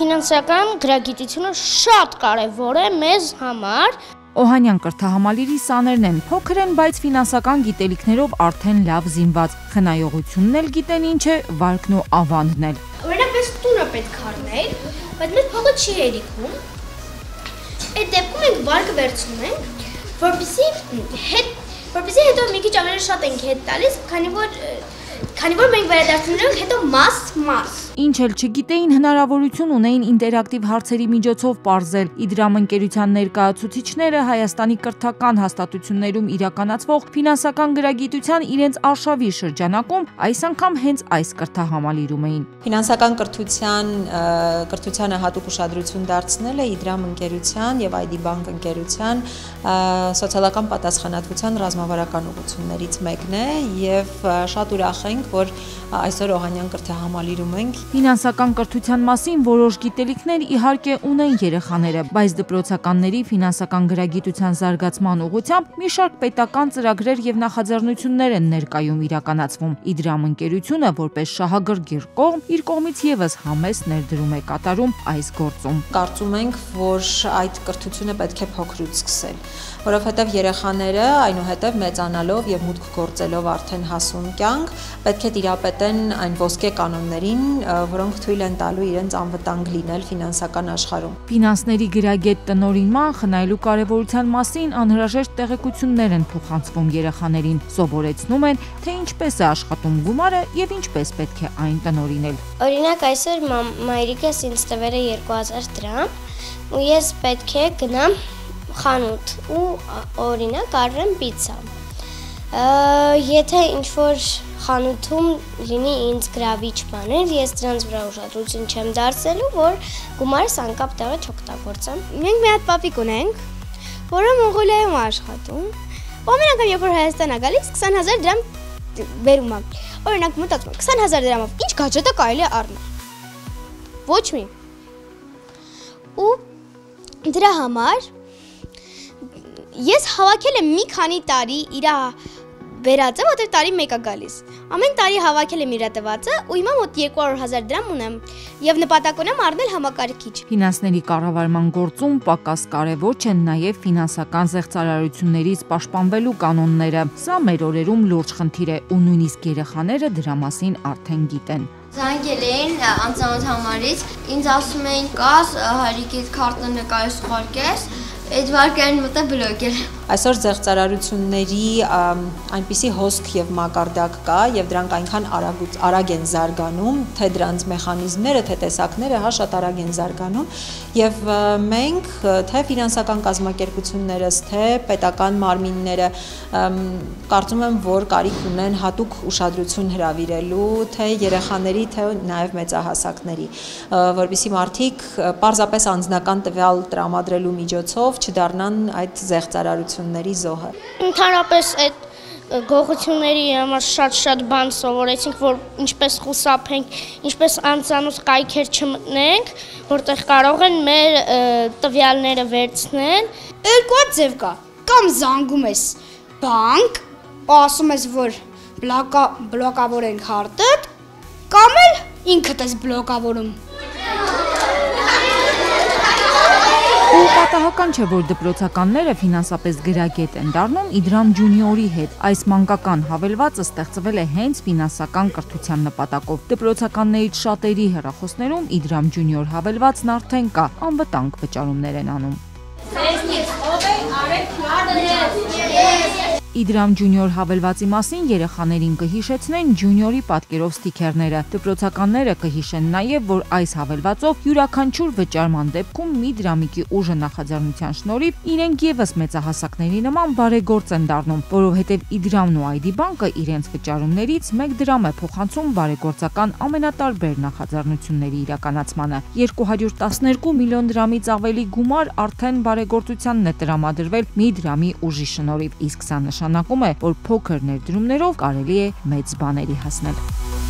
Ֆինանսական գրագիտությունը շատ կարևոր է մեզ համար։ Օհանյան կրթահամալիրի սաներն են, փոքր են, բայց ֆինանսական գիտելիքներով արդեն լավ զինված, խնայողությունն էլ գիտեն ինչ է, վարկն ու ավանդն էլ։ Օրինակ մեզ տունը պետք է առնել, բայց մեզ փողը չի հերիքում։ Այդ դեպքում մենք վարկը վերցնում ենք, որպեսզի հետո մի քիչ ավելի շատ ենք հետ տալիս, քանի որ մենք վերադարձնում ենք հետո մաս։ Ինչ էլ չգիտեին, հնարավորություն ունեին ինտերակտիվ հարցերի միջոցով պարզել։ Իդրամ ընկերության ներկայացուցիչները Հայաստանի կրթական հաստատություններում իրականացվող ֆինանսական գրագիտության իրենց արշավի շրջանակում այս անգամ հենց այս կրթահամալիրում էին։ Ֆինանսական կրթությանը հատուկ ուշադրություն դարձնել է Իդրամ ընկերության եւ ID Bank ընկերության սոցիալական պատասխանատվության ռազմավարական ուղղություններից մեկն է եւ շատ ուրախ ենք, որ այսօր Օհանյան կրթահամալիրում ենք։ Ֆինանսական կրթության մասին որոշ գիտելիքներ իհարկե ունեն երեխաները, բայց դպրոցականների ֆինանսական գրագիտության զարգացման ուղղությամբ մի շարք պետական ծրագրեր եւ նախաձեռնություններ են ներկայում իրականացվում։ Իդրամ ընկերությունը որպես շահագրգիռ կողմ իր կողմից եւս համեստ ներդրում է կատարում այս գործում։ Կարծում ենք, որ այդ կրթությունը պետք է փոքրուց սկսել, որովհետեւ երեխաները այնուհետեւ մեծանալով եւ մուտք գործելով արդեն հասուն կյանք պետք է տիրապետեն այն ոսկե կանոններին, որոնք թույլ են տալու իրենց անվտանգ լինել ֆինանսական աշխարհում։ Ֆինանսների գրագետ տնօրինման խնայելու կարևորության մասին անհրաժեշտ տեղեկություններ են փոխանցվում երեխաներին, սովորեցնում են, թե ինչպես է աշխատում գումարը եւ ինչպես պետք է այն տնօրինել։ Օրինակ այսօր մայրիկս ինձ տվել է 2000 դրամ ու ես պետք է գնամ խանութ ու օրինակ առնեմ պիցցա։ Եթե ինչ-որ խանութում լինի ինձ գրավիչ բաներ, ես դրանց վրա ուշադրություն չեմ դարձնելու, որ գումարս անկապ տեղը չօգտագործեմ։ Մենք մի հատ պապիկ ունենք, որը Մոնղոլիայում է աշխատում։ Ամեն անգամ երբ որ Հայաստան է գալիս, 20000 դրամ բերում է։ Օրինակ մտածում եմ, 20000 դրամով ինչ գadget-ը կարելի է առնել։ Ոչ մի։ Ու դրա համար ես հավաքել եմ մի քանի տարի իր վերածը, որտեղ տարի մեկը գալիս։ Ամեն տարի հավաքել եմ իր տվածը ու հիմա մոտ 200,000 դրամ ունեմ եւ նպատակ ունեմ առնել համակարգիչ։ Ֆինանսների կառավարման գործում պակաս կարևոր չեն նաեւ ֆինանսական զեղծարարություններից պաշտպանվելու կանոնները։ Սա մեր օրերում լուրջ խնդիր է ու նույնիսկ երեխաները դրա մասին արդեն գիտեն։ Զանգել էին անծանոթ համարից, ինձ ասում էին կաս, հարիկից քարտը նկարես ուղարկես, այդ վարկային մտա բլոկել։ Այսօր զեղծարարությունների այնպիսի հոսք եւ մակարդակ կա եւ դրանք այնքան արագ են զարգանում, թե դրանց մեխանիզմները, թե տեսակները շատ արագ են զարգանում եւ մենք թե ֆինանսական կազմակերպություններս, թե պետական մարմինները կարծում եմ, որ կարիք ունեն հատուկ ուշադրություն հրավիրելու թե երեխաների, թե նաեւ մեծահասակների, որովհետեւ մարդիկ պարզապես անձնական տվյալ տրամադրելու միջոցով չդառնան այդ զեղծարարությունների զոհը։ Ընդհանրապես այդ գողությունների համար շատ բան սովորեցինք, որ ինչպես խուսափենք, ինչպես անծանոթ կայքեր չմտնենք, որտեղ կարող են մեր տվյալները վերցնել։ Երկու ձև կա, կամ զանգում ես բանկ, ասում ես, որ բլոկավորեն քարտդ, կամ էլ ինքդ ես բլոկավորում։ Ու պատահական չէ, որ դպրոցականները ֆինանսապես գրագետ են դառնում Իդրամ ջունիորի հետ։ Այս մանկական հավելվածը ստեղծվել է հենց ֆինանսական կրթության նպատակով։ Դպրոցականներից շատերի հեռախոսներում Իդրամ ջունիոր հավելվածն արդեն կա, անվտանգ վճարումներ են անում։ Իդրամ ջունիոր հավելվածի մասին երեխաներին կհիշեցնեն ջունիորի պատկերով ստիքերները։ Դպրոցականները կհիշեն նաև, որ այս հավելվածով յուրաքանչյուր վճարման դեպքում մի դրամիկի ուժը նախաձեռնության շնորհիվ իրենք եւս մեծահասակների նման բարեգործ են դառնում, որովհետև Իդրամն ու ID Bank-ը իրենց վճարումներից 1 դրամ է փոխանցում բարեգործական ամենատարբեր նախաձեռնությունների իրականացմանը։ 212 միլիոն դրամից ավելի գումար արդեն բարեգործությանն է տրամադրվել մի դրամի ուժի շնորհիվ, իսկ սա նշանակում է, որ փոքր ներդրումներով կարելի է մեծ բաների հասնել։